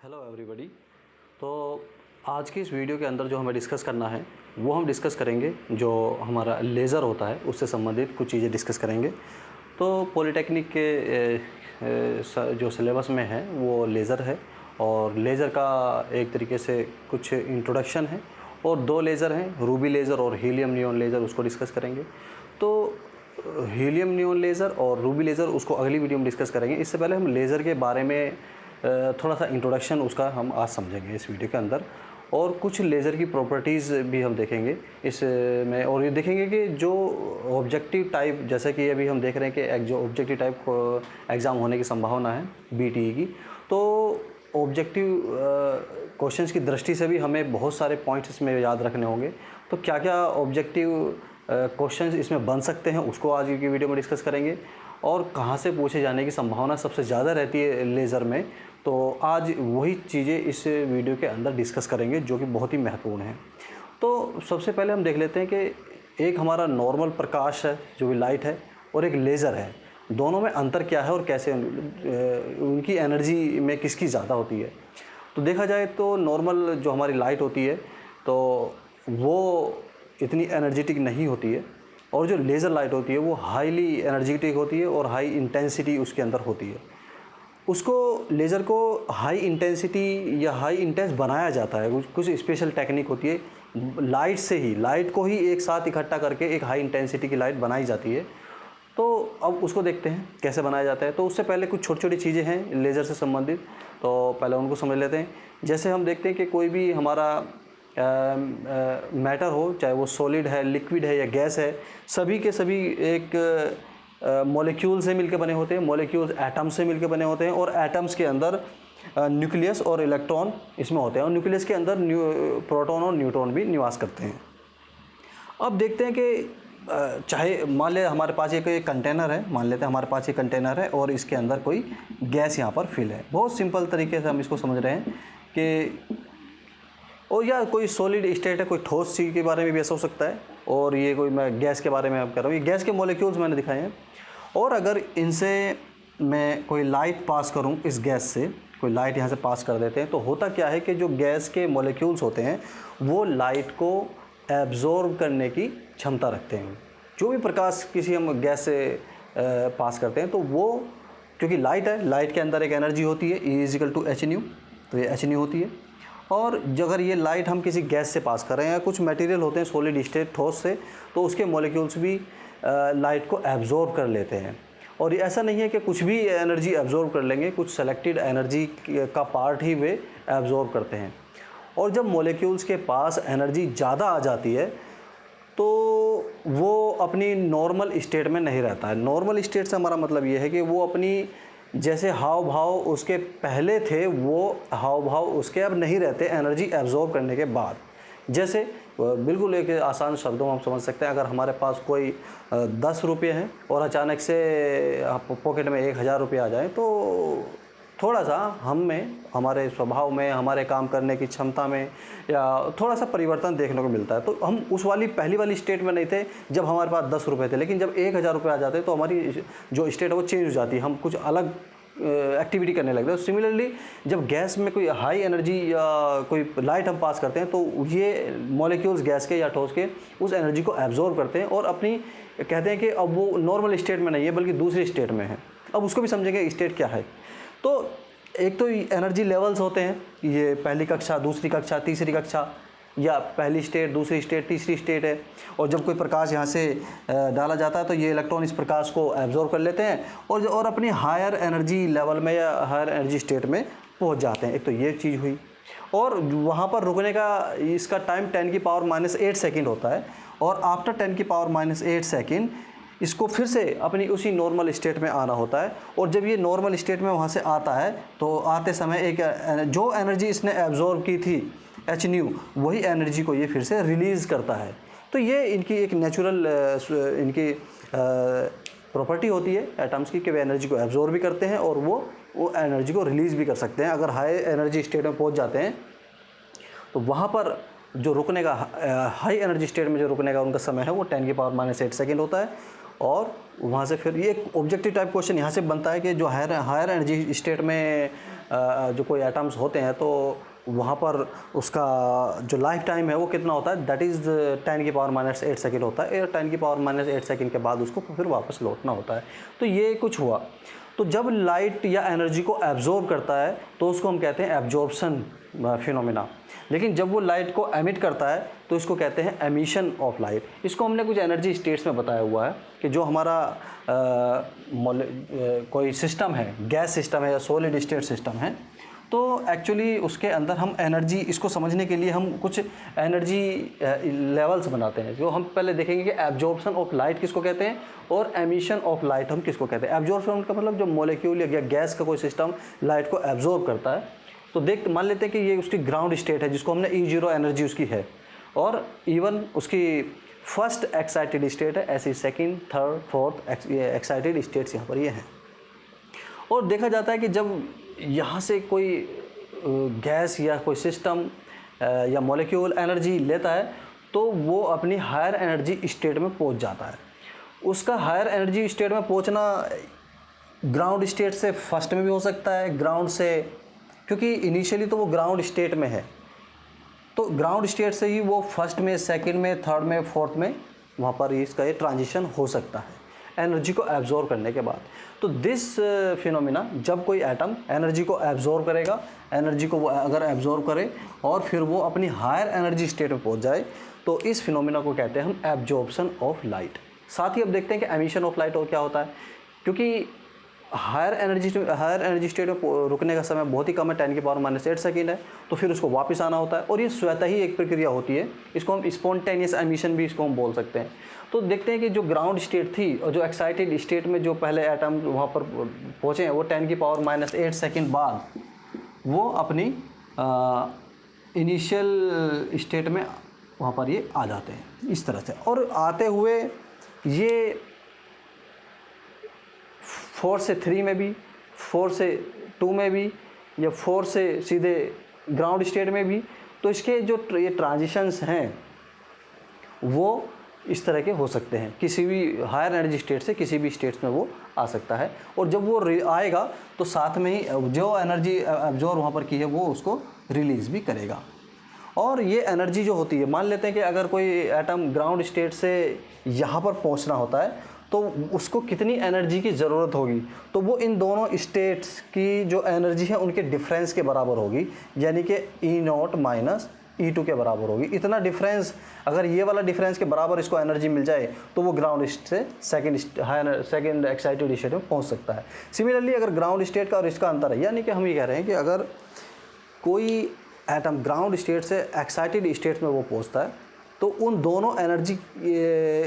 Hello everybody. तो आज की इस वीडियो के अंदर जो हमें डिस्कस करना है वो हम डिस्कस करेंगे जो हमारा लेज़र होता है उससे संबंधित कुछ चीज़ें डिस्कस करेंगे। तो पॉलिटेक्निक के जो सिलेबस में है वो लेज़र है और लेज़र का एक तरीके से कुछ इंट्रोडक्शन है और दो लेज़र हैं, रूबी लेज़र और हीलियम नियॉन लेज़र, उसको डिस्कस करेंगे। तो हीलियम नियॉन लेज़र और रूबी लेज़र उसको अगली वीडियो में डिस्कस करेंगे। इससे पहले हम लेज़र के बारे में थोड़ा सा इंट्रोडक्शन उसका हम आज समझेंगे इस वीडियो के अंदर, और कुछ लेज़र की प्रॉपर्टीज़ भी हम देखेंगे इसमें, और ये देखेंगे कि जो ऑब्जेक्टिव टाइप, जैसे कि अभी हम देख रहे हैं कि जो ऑब्जेक्टिव टाइप एग्ज़ाम होने की संभावना है बीटीई की, तो ऑब्जेक्टिव क्वेश्चंस की दृष्टि से भी हमें बहुत सारे पॉइंट्स इसमें याद रखने होंगे। तो क्या क्या ऑब्जेक्टिव क्वेश्चंस इसमें बन सकते हैं उसको आज की वीडियो में डिस्कस करेंगे, और कहाँ से पूछे जाने की संभावना सबसे ज़्यादा रहती है लेज़र में। तो आज वही चीज़ें इस वीडियो के अंदर डिस्कस करेंगे जो कि बहुत ही महत्वपूर्ण है। तो सबसे पहले हम देख लेते हैं कि एक हमारा नॉर्मल प्रकाश है जो भी लाइट है, और एक लेज़र है, दोनों में अंतर क्या है और कैसे उनकी एनर्जी में किसकी ज़्यादा होती है। तो देखा जाए तो नॉर्मल जो हमारी लाइट होती है तो वो इतनी एनर्जेटिक नहीं होती है, और जो लेज़र लाइट होती है वो हाईली एनर्जेटिक होती है और हाई इंटेंसिटी उसके अंदर होती है। उसको लेज़र को हाई इंटेंसिटी या हाई इंटेंस बनाया जाता है, कुछ स्पेशल टेक्निक होती है, लाइट से ही, लाइट को ही एक साथ इकट्ठा करके एक हाई इंटेंसिटी की लाइट बनाई जाती है। तो अब उसको देखते हैं कैसे बनाया जाता है। तो उससे पहले कुछ छोटी छोटी चीज़ें हैं लेज़र से संबंधित, तो पहले उनको समझ लेते हैं। जैसे हम देखते हैं कि कोई भी हमारा मैटर हो, चाहे वो सॉलिड है, लिक्विड है या गैस है, सभी के सभी एक मॉलिक्यूल से मिलकर बने होते हैं। मॉलिक्यूल्स एटम से मिलकर बने होते हैं, और एटम्स के अंदर न्यूक्लियस और इलेक्ट्रॉन इसमें होते हैं, और न्यूक्लियस के अंदर प्रोटॉन और न्यूट्रॉन भी निवास करते हैं। अब देखते हैं कि चाहे मान ले हमारे पास एक कंटेनर है, मान लेते हैं हमारे पास ये कंटेनर है और इसके अंदर कोई गैस यहाँ पर फिल है। बहुत सिंपल तरीके से हम इसको समझ रहे हैं कि, और या कोई सॉलिड स्टेट है, कोई ठोस चीज़ के बारे में भी ऐसा हो सकता है, और ये कोई मैं गैस के बारे में आप कह रहा हूँ, ये गैस के मॉलिक्यूल्स मैंने दिखाए हैं। और अगर इनसे मैं कोई लाइट पास करूँ, इस गैस से कोई लाइट यहाँ से पास कर देते हैं, तो होता क्या है कि जो गैस के मॉलिक्यूल्स होते हैं वो लाइट को एब्जॉर्ब करने की क्षमता रखते हैं। जो भी प्रकाश किसी हम गैस से पास करते हैं तो वो, क्योंकि लाइट है, लाइट के अंदर एक एनर्जी होती है E=hν, तो ये hν होती है। और अगर ये लाइट हम किसी गैस से पास कर रहे हैं या कुछ मटेरियल होते हैं सॉलिड स्टेट ठोस से, तो उसके मॉलिक्यूल्स भी लाइट को एब्जॉर्ब कर लेते हैं। और ये ऐसा नहीं है कि कुछ भी एनर्जी एब्जॉर्ब कर लेंगे, कुछ सेलेक्टेड एनर्जी का पार्ट ही वे एब्जॉर्ब करते हैं। और जब मॉलिक्यूल्स के पास एनर्जी ज़्यादा आ जाती है तो वो अपनी नॉर्मल स्टेट में नहीं रहता है। नॉर्मल स्टेट से हमारा मतलब ये है कि वो अपनी, जैसे हाव भाव उसके पहले थे वो हाव भाव उसके अब नहीं रहते एनर्जी एब्जॉर्ब करने के बाद। जैसे बिल्कुल एक आसान शब्दों में हम समझ सकते हैं, अगर हमारे पास कोई 10 रुपये हैं और अचानक से पॉकेट में 1000 रुपये आ जाए, तो थोड़ा सा हम में, हमारे स्वभाव में, हमारे काम करने की क्षमता में या थोड़ा सा परिवर्तन देखने को मिलता है। तो हम उस वाली पहली वाली स्टेट में नहीं थे जब हमारे पास 10 रुपये थे, लेकिन जब 1000 रुपये आ जाते तो हमारी जो स्टेट है वो चेंज हो जाती है, हम कुछ अलग एक्टिविटी करने लगते हैं। सिमिलरली जब गैस में कोई हाई एनर्जी या कोई लाइट हम पास करते हैं तो ये मॉलिक्यूल्स गैस के या ठोस के उस एनर्जी को एब्जॉर्ब करते हैं और अपनी, कहते हैं कि अब वो नॉर्मल स्टेट में नहीं है बल्कि दूसरी स्टेट में है। अब उसको भी समझेंगे स्टेट क्या है। तो एक तो एनर्जी लेवल्स होते हैं, ये पहली कक्षा, दूसरी कक्षा, तीसरी कक्षा, या पहली स्टेट, दूसरी स्टेट, तीसरी स्टेट है। और जब कोई प्रकाश यहाँ से डाला जाता है तो ये इलेक्ट्रॉन इस प्रकाश को एब्जॉर्ब कर लेते हैं और अपनी हायर एनर्जी लेवल में या हायर एनर्जी स्टेट में पहुँच जाते हैं। एक तो ये चीज़ हुई, और वहाँ पर रुकने का इसका टाइम 10⁻⁸ सेकेंड होता है, और आफ्टर 10⁻⁸ सेकेंड इसको फिर से अपनी उसी नॉर्मल स्टेट में आना होता है। और जब ये नॉर्मल स्टेट में वहाँ से आता है तो आते समय एक जो एनर्जी इसने एब्जॉर्ब की थी hν, वही एनर्जी को ये फिर से रिलीज़ करता है। तो ये इनकी एक नेचुरल इनकी प्रॉपर्टी होती है एटम्स की कि वे एनर्जी को एब्जॉर्ब भी करते हैं और वो एनर्जी को रिलीज़ भी कर सकते हैं। अगर हाई एनर्जी स्टेट में पहुँच जाते हैं तो वहाँ पर जो रुकने का, हाई एनर्जी स्टेट में जो रुकने का उनका समय है वो 10⁻⁸ सेकेंड होता है। और वहाँ से फिर ये एक ऑब्जेक्टिव टाइप क्वेश्चन यहाँ से बनता है कि जो हायर एनर्जी स्टेट में जो कोई एटम्स होते हैं तो वहाँ पर उसका जो लाइफ टाइम है वो कितना होता है, दैट इज़ 10⁻⁸ सेकेंड होता है। 10⁻⁸ सेकेंड के बाद उसको फिर वापस लौटना होता है। तो ये कुछ हुआ। तो जब लाइट या एनर्जी को एब्जॉर्ब करता है तो उसको हम कहते हैं एब्जॉर्प्शन फिनोमेना। लेकिन जब वो लाइट को एमिट करता है तो इसको कहते हैं एमिशन ऑफ लाइट। इसको हमने कुछ एनर्जी स्टेट्स में बताया हुआ है कि जो हमारा कोई सिस्टम है, गैस सिस्टम है या सॉलिड स्टेट सिस्टम है, तो एक्चुअली उसके अंदर हम एनर्जी, इसको समझने के लिए हम कुछ एनर्जी लेवल्स बनाते हैं। जो हम पहले देखेंगे कि एब्जॉर्प्शन ऑफ लाइट किसको कहते हैं और एमिशन ऑफ लाइट हम किसको कहते हैं। एब्जॉर्प्शन का मतलब जो मॉलिक्यूल या गैस का कोई सिस्टम लाइट को एब्जॉर्ब करता है, तो मान लेते हैं कि ये उसकी ग्राउंड स्टेट है जिसको हमने E0 एनर्जी उसकी है, और इवन उसकी फर्स्ट एक्साइटेड स्टेट है, ऐसी second, third, fourth excited states यहाँ पर ये हैं। और देखा जाता है कि जब यहाँ से कोई गैस या कोई सिस्टम या मॉलिक्यूल एनर्जी लेता है तो वो अपनी हायर एनर्जी स्टेट में पहुँच जाता है। उसका हायर एनर्जी स्टेट में पहुँचना ग्राउंड स्टेट से फर्स्ट में भी हो सकता है, ग्राउंड से, क्योंकि इनिशियली तो वो ग्राउंड स्टेट में है, तो ग्राउंड स्टेट से ही वो फर्स्ट में, सेकंड में, थर्ड में, फोर्थ में वहाँ पर इसका ये ट्रांजिशन हो सकता है एनर्जी को एब्जॉर्ब करने के बाद। तो दिस फिनोमिना, जब कोई एटम एनर्जी को एब्जॉर्ब करेगा, एनर्जी को वो अगर एब्जॉर्ब करे और फिर वो अपनी हायर एनर्जी स्टेट में पहुँच जाए, तो इस फिनोमिना को कहते हैं हम एब्जॉर्प्शन ऑफ लाइट। साथ ही अब देखते हैं कि एमिशन ऑफ लाइट और क्या होता है, क्योंकि हायर एनर्जी स्टेट में रुकने का समय बहुत ही कम है, 10⁻⁸ सेकेंड है, तो फिर उसको वापस आना होता है, और ये स्वतः ही एक प्रक्रिया होती है। इसको हम स्पॉन्टेनियस एमिशन भी इसको हम बोल सकते हैं। तो देखते हैं कि जो ग्राउंड स्टेट थी और जो एक्साइटेड स्टेट में जो पहले एटम वहाँ पर पहुँचे हैं, वो 10⁻⁸ सेकेंड बाद वो अपनी इनिशियल स्टेट में वहाँ पर ये आ जाते हैं इस तरह से। और आते हुए ये 4 से 3 में भी, 4 से 2 में भी, या 4 से सीधे ग्राउंड स्टेट में भी, तो इसके जो ये ट्रांजिशंस हैं वो इस तरह के हो सकते हैं। किसी भी हायर एनर्जी स्टेट से किसी भी स्टेट्स में वो आ सकता है, और जब वो आएगा तो साथ में ही जो एनर्जी एब्जॉर्ब वहाँ पर की है वो उसको रिलीज़ भी करेगा। और ये एनर्जी जो होती है, मान लेते हैं कि अगर कोई एटम ग्राउंड स्टेट से यहाँ पर पहुँचना होता है तो उसको कितनी एनर्जी की ज़रूरत होगी, तो वो इन दोनों स्टेट्स की जो एनर्जी है उनके डिफरेंस के बराबर होगी, यानी कि E0 - E2 के बराबर होगी। इतना डिफरेंस, अगर ये वाला डिफरेंस के बराबर इसको एनर्जी मिल जाए तो वो ग्राउंड से सेकंड एक्साइटेड स्टेट में पहुंच सकता है। सिमिलरली अगर ग्राउंड स्टेट का और इसका अंतर है, यानी कि हम ये कह रहे हैं कि अगर कोई एटम ग्राउंड स्टेट से एक्साइटेड स्टेट में वो पहुंचता है तो उन दोनों एनर्जी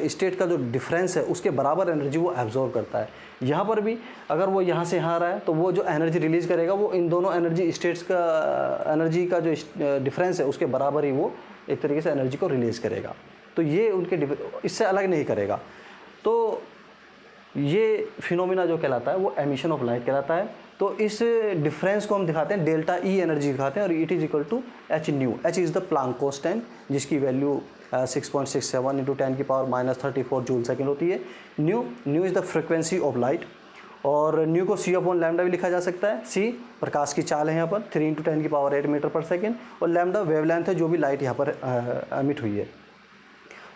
स्टेट का जो डिफरेंस है उसके बराबर एनर्जी वो एब्जॉर्ब करता है। यहाँ पर भी अगर वो यहाँ से यहाँ आ रहा है तो वो जो एनर्जी रिलीज़ करेगा वो इन दोनों एनर्जी स्टेट्स का एनर्जी का जो डिफरेंस है उसके बराबर ही वो एक तरीके से एनर्जी को रिलीज़ करेगा। तो ये उनके इससे अलग नहीं करेगा। तो ये फिनोमिना जो कहलाता है वो एमिशन ऑफ लाइट कहलाता है। तो इस डिफरेंस को हम दिखाते हैं डेल्टा ई एनर्जी दिखाते हैं, और it is equal to h nu. H is the Planck constant जिसकी वैल्यू 6.67 × 10⁻34 जूल सेकेंड होती है। Nu is the frequency of light, और न्यू को c/λ भी लिखा जा सकता है। c प्रकाश की चाल है यहाँ पर 3 × 10⁸ मीटर पर सेकेंड, और लैम्डा वेवलेंथ है जो भी लाइट यहाँ पर एमिट हुई है।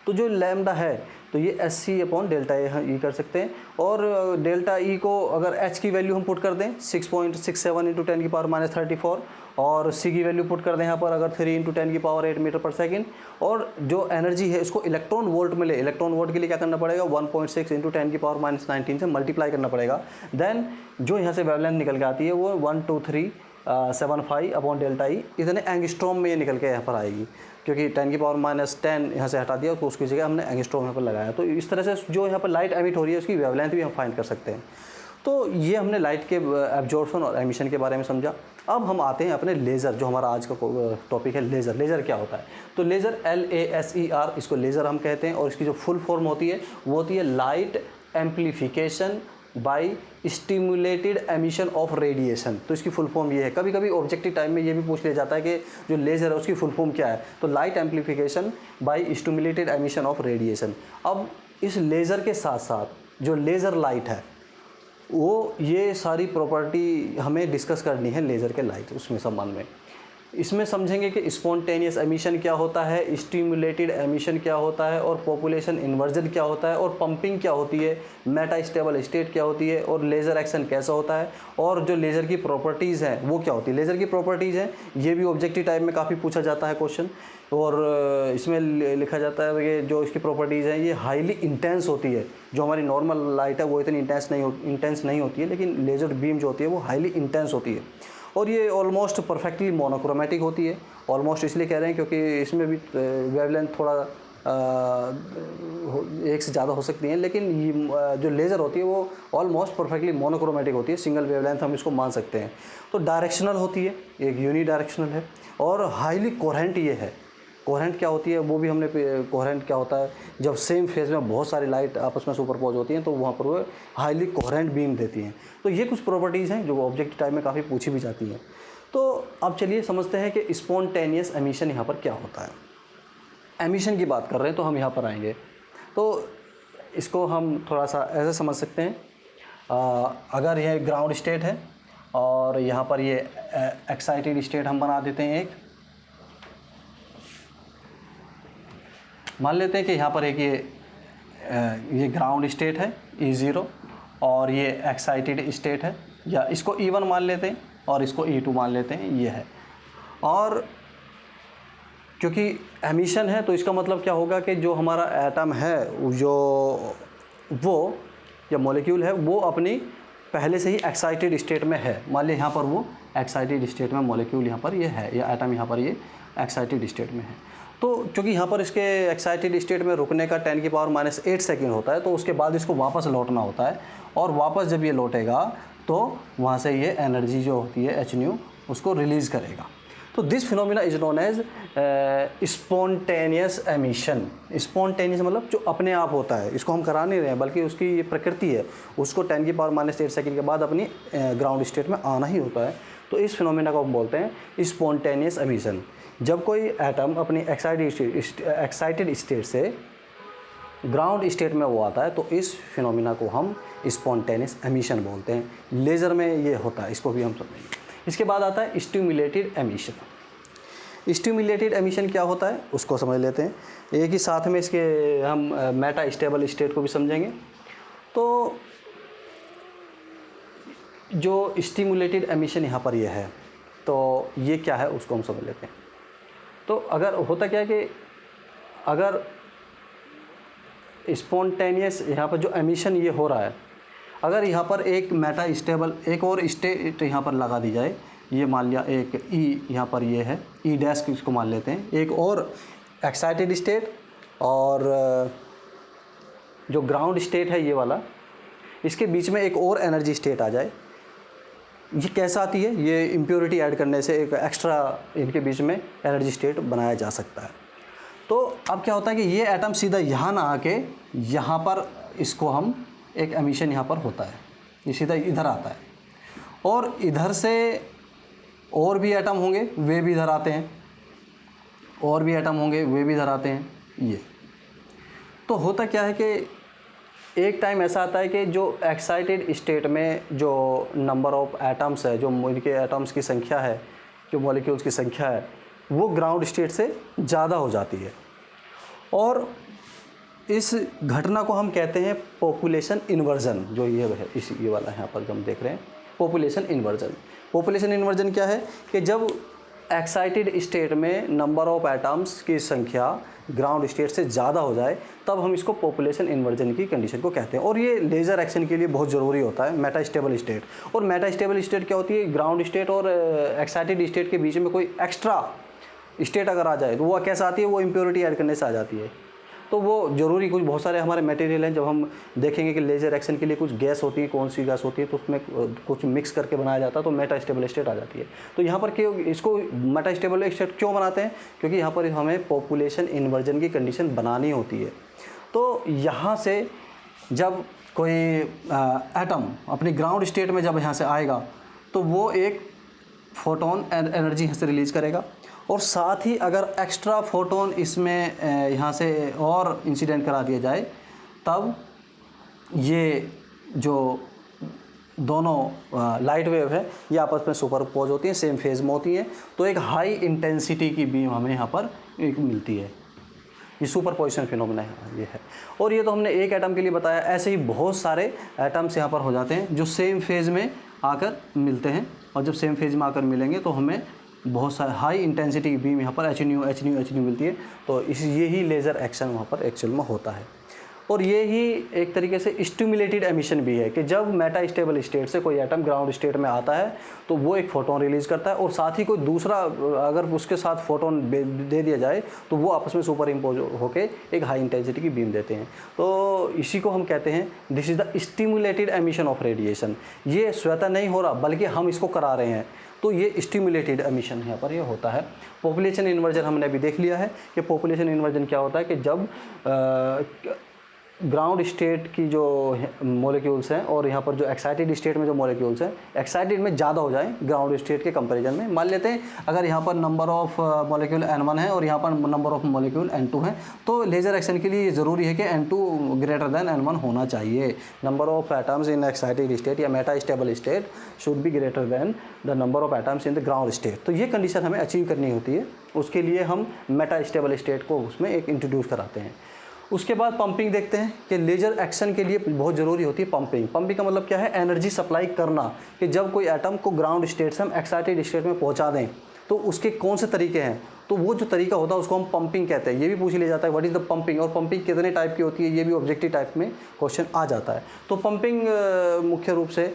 तो जो लैम्डा है तो ये SC/ΔE कर सकते हैं, और डेल्टा ई को अगर h की वैल्यू हम पुट कर दें 6.67 × 10⁻34, और c की वैल्यू पुट कर दें यहाँ पर अगर 3 × 10⁸ मीटर पर सेकेंड, और जो एनर्जी है इसको इलेक्ट्रॉन वोल्ट में ले, इलेक्ट्रॉन वोल्ट के लिए क्या करना पड़ेगा 1.6 × 10⁻19 से मल्टीप्लाई करना पड़ेगा। देन जो यहाँ से वेवलेंथ निकल के आती है वो 12375/ΔE इतने एंगस्ट्रॉम में ये निकल के यहाँ पर आएगी, क्योंकि 10⁻10 यहाँ से हटा दिया तो उसकी जगह हमने एंगस्ट्रॉम यहाँ पर लगाया। तो इस तरह से जो यहाँ पर लाइट एमिट हो रही है उसकी वेवलेंथ भी हम फाइंड कर सकते हैं। तो ये हमने लाइट के एब्जॉर्प्शन और एमिशन के बारे में समझा। अब हम आते हैं अपने लेज़र, जो हमारा आज का टॉपिक है लेज़र। लेज़र क्या होता है? तो लेज़र LASER इसको लेज़र हम कहते हैं, और इसकी जो फुल फॉर्म होती है वो होती है light amplification by stimulated emission of radiation. तो इसकी फुल फॉर्म ये है। कभी कभी ऑब्जेक्टिव टाइम में ये भी पूछ लिया जाता है कि जो लेज़र है उसकी फुल फॉर्म क्या है, तो light amplification by stimulated emission of radiation. अब इस लेज़र के साथ साथ जो लेज़र लाइट है वो ये सारी प्रॉपर्टी हमें डिस्कस करनी है लेज़र के लाइट उसमें संबंध में। इसमें समझेंगे कि स्पॉन्टेनियस एमिशन क्या होता है, स्टिमुलेटेड एमिशन क्या होता है, और पॉपुलेशन इन्वर्जन क्या होता है, और पंपिंग क्या होती है, मेटास्टेबल स्टेट क्या होती है, और लेज़र एक्शन कैसा होता है, और जो लेज़र की प्रॉपर्टीज़ हैं वो क्या होती है। लेज़र की प्रॉपर्टीज़ हैं, ये भी ऑब्जेक्टिव टाइप में काफ़ी पूछा जाता है क्वेश्चन, और इसमें लिखा जाता है कि जो इसकी प्रॉपर्टीज़ हैं ये हाईली इंटेंस होती है। जो हमारी नॉर्मल लाइट है वो इतनी इंटेंस नहीं होती है, लेकिन लेज़र बीम जो होती है वो हाईली इंटेंस होती है, और ये ऑलमोस्ट परफेक्टली मोनोक्रोमेटिक होती है। ऑलमोस्ट इसलिए कह रहे हैं क्योंकि इसमें भी वेवलेंथ थोड़ा एक से ज़्यादा हो सकती हैं, लेकिन ये जो लेज़र होती है वो ऑलमोस्ट परफेक्टली मोनोक्रोमेटिक होती है, सिंगल वेवलेंथ हम इसको मान सकते हैं। तो डायरेक्शनल होती है, एक यूनी डायरेक्शनल है, और हाईली कोहेरेंट ये है। कोहेरेंट क्या होती है वो भी हमने, कोहेरेंट क्या होता है, जब सेम फेज में बहुत सारी लाइट आपस में सुपरपोज होती हैं तो वहाँ पर वो हाईली कोहेरेंट बीम देती हैं। तो ये कुछ प्रॉपर्टीज़ हैं जो ऑब्जेक्टिव टाइप में काफ़ी पूछी भी जाती हैं। तो अब चलिए समझते हैं कि स्पॉन्टेनियस एमिशन यहाँ पर क्या होता है। एमिशन की बात कर रहे हैं तो हम यहाँ पर आएंगे, तो इसको हम थोड़ा सा ऐसे समझ सकते हैं, अगर यह ग्राउंड स्टेट है और यहाँ पर ये एक्साइटेड स्टेट हम बना देते हैं। एक मान लेते हैं कि यहाँ पर एक ये ग्राउंड स्टेट है E0, और ये एक्साइटेड स्टेट है, या इसको E1 मान लेते हैं और इसको E2 मान लेते हैं, ये है। और क्योंकि एमिशन है तो इसका मतलब क्या होगा कि जो हमारा एटम है, जो वो या मॉलिक्यूल है वो अपनी पहले से ही एक्साइटेड स्टेट में है। मान लिया यहाँ पर वो एक्साइटेड स्टेट में मॉलिक्यूल यहाँ पर ये है, या एटम यहाँ पर ये एक्साइटेड स्टेट में है। तो क्योंकि यहाँ पर इसके एक्साइटेड स्टेट में रुकने का 10⁻⁸ सेकेंड होता है, तो उसके बाद इसको वापस लौटना होता है, और वापस जब ये लौटेगा तो वहाँ से ये एनर्जी जो होती है hν उसको रिलीज़ करेगा। तो this phenomena is known as spontaneous emission. Spontaneous मतलब जो अपने आप होता है, इसको हम करा नहीं रहे हैं, बल्कि उसकी ये प्रकृति है, उसको 10⁻⁸ सेकेंड के बाद अपनी ग्राउंड स्टेट में आना ही होता है। तो इस फिनोमिना को हम बोलते हैं स्पॉन्टेनियस एमिशन। जब कोई एटम अपनी एक्साइटेड स्टेट से ग्राउंड स्टेट में वो आता है तो इस फिनोमिना को हम स्पॉन्टेनियस एमिशन बोलते हैं। लेज़र में ये होता है, इसको भी हम समझेंगे। इसके बाद आता है स्टिमुलेटेड एमिशन। स्टिमुलेटेड एमिशन क्या होता है उसको समझ लेते हैं, एक ही साथ में इसके हम मेटास्टेबल स्टेट को भी समझेंगे। तो जो स्टिमुलेटेड एमिशन यहाँ पर ये है, तो ये क्या है उसको हम समझ लेते हैं। तो अगर होता क्या है कि अगर स्पॉन्टेनियस यहाँ पर जो एमिशन ये हो रहा है, अगर यहाँ पर एक मेटास्टेबल एक और स्टेट यहाँ पर लगा दी जाए, ये मान लिया एक यहाँ पर ये है E' इसको मान लेते हैं, एक और एक्साइटेड स्टेट और जो ग्राउंड स्टेट है ये वाला, इसके बीच में एक और एनर्जी स्टेट आ जाए। ये कैसा आती है, ये इम्प्योरिटी ऐड करने से एक एक्स्ट्रा इनके बीच में एनर्जी स्टेट बनाया जा सकता है। तो अब क्या होता है कि ये एटम सीधा यहाँ ना आके यहाँ पर इसको हम एक एमिशन यहाँ पर होता है, ये सीधा इधर आता है, और इधर से और भी एटम होंगे वे भी इधर आते हैं, और भी एटम होंगे वे भी इधर आते हैं। ये तो होता क्या है कि एक टाइम ऐसा आता है कि जो एक्साइटेड स्टेट में जो नंबर ऑफ एटम्स है, जो इनके एटम्स की संख्या है, जो मॉलिक्यूल्स की संख्या है, वो ग्राउंड स्टेट से ज़्यादा हो जाती है, और इस घटना को हम कहते हैं पॉपुलेशन इन्वर्जन। जो ये है ये वाला यहाँ पर जो हम देख रहे हैं पॉपुलेशन इन्वर्जन। पॉपुलेशन इन्वर्जन क्या है कि जब एक्साइटेड स्टेट में नंबर ऑफ एटम्स की संख्या ग्राउंड स्टेट से ज़्यादा हो जाए, तब हम इसको पॉपुलेशन इन्वर्जन की कंडीशन को कहते हैं। और ये लेज़र एक्शन के लिए बहुत ज़रूरी होता है मेटास्टेबल स्टेट। और मेटास्टेबल स्टेट क्या होती है, ग्राउंड स्टेट और एक्साइटेड स्टेट के बीच में कोई एक्स्ट्रा स्टेट अगर आ जाए तो वो कैसा आती है, वो इम्प्योरिटी ऐड करने से आ जाती है। तो वो ज़रूरी कुछ बहुत सारे हमारे मटेरियल हैं, जब हम देखेंगे कि लेज़र एक्शन के लिए कुछ गैस होती है, कौन सी गैस होती है, तो उसमें कुछ मिक्स करके बनाया जाता है तो मेटास्टेबल स्टेट आ जाती है। तो यहाँ पर क्यों इसको मेटास्टेबल स्टेट क्यों बनाते हैं, क्योंकि यहाँ पर हमें पॉपुलेशन इन्वर्जन की कंडीशन बनानी होती है। तो यहाँ से जब कोई एटम अपनी ग्राउंड स्टेट में जब यहाँ से आएगा तो वो एक फोटोन एनर्जी यहाँ से रिलीज़ करेगा, और साथ ही अगर एक्स्ट्रा फोटोन इसमें यहाँ से और इंसिडेंट करा दिया जाए, तब ये जो दोनों लाइट वेव है ये आपस में सुपरपोज होती हैं, सेम फेज में होती हैं, तो एक हाई इंटेंसिटी की बीम हमें यहाँ पर एक मिलती है। ये सुपरपोजिशन फिनोमेना है ये है। और ये तो हमने एक एटम के लिए बताया, ऐसे ही बहुत सारे एटम्स यहाँ पर हो जाते हैं जो सेम फेज में आकर मिलते हैं, और जब सेम फेज में आकर मिलेंगे तो हमें बहुत सारे हाई इंटेंसिटी की बीम यहाँ पर एच न्यू मिलती है। तो यही लेज़र एक्शन वहाँ पर एक्चुअल में होता है। और ये ही एक तरीके से स्टिमुलेटेड एमिशन भी है कि जब मेटा स्टेबल स्टेट से कोई एटम ग्राउंड स्टेट में आता है तो वो एक फोटोन रिलीज़ करता है, और साथ ही कोई दूसरा अगर उसके साथ फोटोन दे दिया जाए तो वो आपस में सुपर इम्पोज होकर एक हाई इंटेंसिटी की बीम देते हैं। तो इसी को हम कहते हैं this is the stimulated emission of radiation. ये स्वतः नहीं हो रहा बल्कि हम इसको करा रहे हैं, तो ये स्टिमुलेटेड एमिशन यहाँ पर ये होता है। पॉपुलेशन इन्वर्जन हमने अभी देख लिया है कि पॉपुलेशन इन्वर्जन क्या होता है कि जब ग्राउंड स्टेट की जो मॉलिक्यूल्स हैं और यहाँ पर जो एक्साइटेड स्टेट में जो मॉलिक्यूल्स हैं एक्साइटेड में ज़्यादा हो जाएं ग्राउंड स्टेट के कंपैरिजन में। मान लेते हैं अगर यहाँ पर नंबर ऑफ़ मॉलिक्यूल n1 है और यहाँ पर नंबर ऑफ़ मॉलिक्यूल n2 है, तो लेज़र एक्शन के लिए ये ज़रूरी है कि n2 ग्रेटर दैन n1 होना चाहिए। Number of atoms in excited state या meta stable state should be greater than the number of atoms in the ground state. तो ये कंडीशन हमें अचीव करनी होती है, उसके लिए हम मेटा स्टेबल स्टेट को उसमें एक इंट्रोड्यूस कराते हैं। उसके बाद पंपिंग देखते हैं कि लेज़र एक्शन के लिए बहुत ज़रूरी होती है पंपिंग। पंपिंग का मतलब क्या है? एनर्जी सप्लाई करना, कि जब कोई एटम को ग्राउंड स्टेट से हम एक्साइटेड स्टेट में पहुंचा दें तो उसके कौन से तरीके हैं, तो वो जो तरीका होता है उसको हम पंपिंग कहते हैं। ये भी पूछ लिया जाता है व्हाट इज़ द पंपिंग, और पंपिंग कितने टाइप की होती है, ये भी ऑब्जेक्टिव टाइप में क्वेश्चन आ जाता है। तो पंपिंग मुख्य रूप से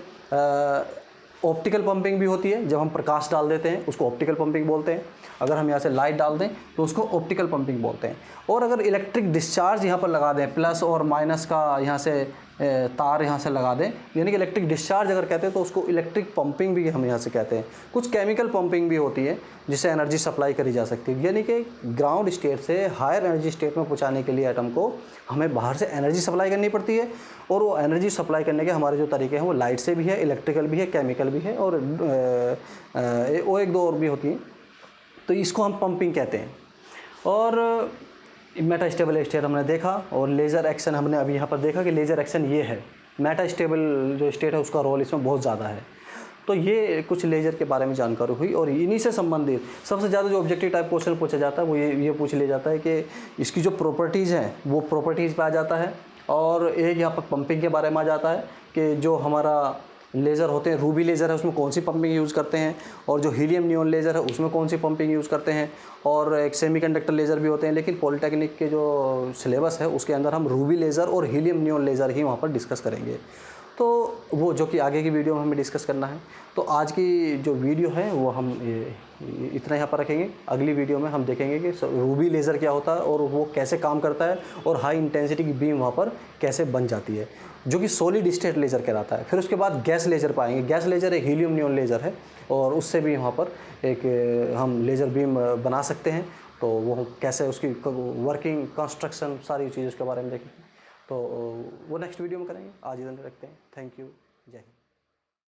ऑप्टिकल पंपिंग भी होती है, जब हम प्रकाश डाल देते हैं उसको ऑप्टिकल पंपिंग बोलते हैं। अगर हम यहाँ से लाइट डाल दें तो उसको ऑप्टिकल पंपिंग बोलते हैं। और अगर इलेक्ट्रिक डिस्चार्ज यहाँ पर लगा दें, प्लस और माइनस का यहाँ से तार यहाँ से लगा दें, यानी कि इलेक्ट्रिक डिस्चार्ज अगर कहते हैं तो उसको इलेक्ट्रिक पंपिंग भी हम यहाँ से कहते हैं। कुछ केमिकल पंपिंग भी होती है जिससे एनर्जी सप्लाई करी जा सकती है, यानी कि ग्राउंड स्टेट से हायर एनर्जी स्टेट में पहुँचाने के लिए एटम को हमें बाहर से एनर्जी सप्लाई करनी पड़ती है। और वो एनर्जी सप्लाई करने के हमारे जो तरीके हैं वो लाइट से भी है, इलेक्ट्रिकल भी है, केमिकल भी है, और वो एक दो और भी होती हैं, तो इसको हम पंपिंग कहते हैं। और मेटा स्टेबल स्टेट हमने देखा, और लेज़र एक्शन हमने अभी यहाँ पर देखा कि लेज़र एक्शन ये है। मेटा स्टेबल जो स्टेट है उसका रोल इसमें बहुत ज़्यादा है। तो ये कुछ लेज़र के बारे में जानकारी हुई, और इन्हीं से संबंधित सबसे ज़्यादा जो ऑब्जेक्टिव टाइप क्वेश्चन पूछा जाता है वो ये पूछ लिया जाता है कि इसकी जो प्रॉपर्टीज़ हैं वो प्रॉपर्टीज़ पे आ जाता है। और एक यहाँ पर पंपिंग के बारे में आ जाता है कि जो हमारा लेज़र होते हैं, रूबी लेज़र है उसमें कौन सी पंपिंग यूज़ करते हैं, और जो हीलियम नियॉन लेज़र है उसमें कौन सी पंपिंग यूज़ करते हैं, और एक सेमीकंडक्टर लेज़र भी होते हैं। लेकिन पॉलिटेक्निक के जो सिलेबस है उसके अंदर हम रूबी लेज़र और हीलियम नियॉन लेज़र ही वहाँ पर डिस्कस करेंगे, तो वो जो कि आगे की वीडियो में हमें डिस्कस करना है। तो आज की जो वीडियो है वो हम इतना यहाँ पर रखेंगे। अगली वीडियो में हम देखेंगे कि रूबी लेज़र क्या होता है और वो कैसे काम करता है, और हाई इंटेंसिटी की बीम वहाँ पर कैसे बन जाती है, जो कि सॉलिड स्टेट लेज़र कहलाता है। फिर उसके बाद गैस लेज़र पाएंगे। गैस लेज़र एक हीलियम नियॉन लेज़र है, और उससे भी वहाँ पर एक हम लेज़र बीम बना सकते हैं। तो वो कैसे उसकी वर्किंग, कंस्ट्रक्शन, सारी चीज़ उसके बारे में देखेंगे, तो वो नेक्स्ट वीडियो में करेंगे। आज इधर रखते हैं। थैंक यू, जय हिंद।